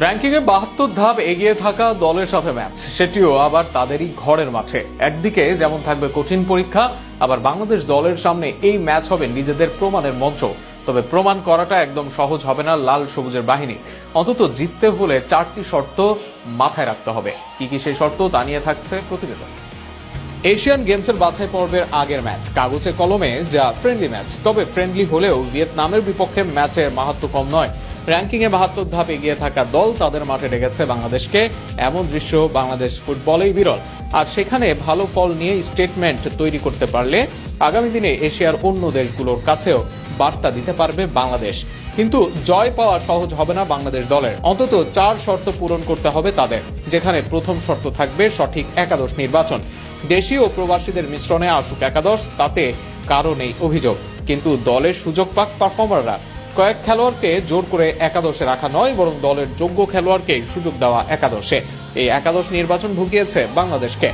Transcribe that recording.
র্যাঙ্কিংয়ে ৭২ ধাপ এগিয়ে থাকা দলের সাথে ম্যাচ, সেটিও আবার তাদেরই ঘরের মাঠে। একদিকে যেমন থাকবে কঠিন পরীক্ষা, আবার বাংলাদেশ দলের সামনে এই ম্যাচ হবে নিজেদের প্রমাণের মঞ্চ। তবে প্রমাণ করাটা একদম সহজ হবে না লাল সবুজের বাহিনী। অন্তত জিততে হলে 4টি শর্ত মাথায় রাখতে হবে। কি কি সেই শর্ত তা নিয়ে থাকছে প্রতিবেদন। এশিয়ান গেমসের বাছাই পর্বের আগের ম্যাচ কাগজে কলমে যা ফ্রেন্ডলি ম্যাচ, তবে ফ্রেন্ডলি হলেও ভিয়েতনামের বিপক্ষে ম্যাচের মাহাত্ম্য কম নয়। র্যাঙ্কিংয়ে ৭২ ধাপ এগিয়ে থাকা দল তাদের মাঠে ডেকেছে বাংলাদেশকে। এমন দৃশ্য বাংলাদেশ ফুটবলেই বিরল। আর সেখানে ভালো ফল নিয়ে স্টেটমেন্ট তৈরি করতে পারলে আগামী দিনে এশিয়ার অন্য দেশগুলোর কাছেও বার্তা দিতে পারবে বাংলাদেশ। কিন্তু জয় পাওয়া সহজ হবে না বাংলাদেশ দলের। অন্তত 4 শর্ত পূরণ করতে হবে তাদের, যেখানে প্রথম শর্ত থাকবে সঠিক একাদশ নির্বাচন। দেশি ও প্রবাসীদের মিশ্রণে আসুক একাদশ, তাতে কারো নেই অভিযোগ। কিন্তু দলের সুযোগ পাক পারফর্মাররা। কয়েক খেলোয়াড়কে জোর করে একাদশে রাখা নয়, বরং দলের যোগ্য খেলোয়াড়কে সুযোগ দেওয়া একাদশে। এই একাদশ নির্বাচন ভুগিয়েছে বাংলাদেশকে।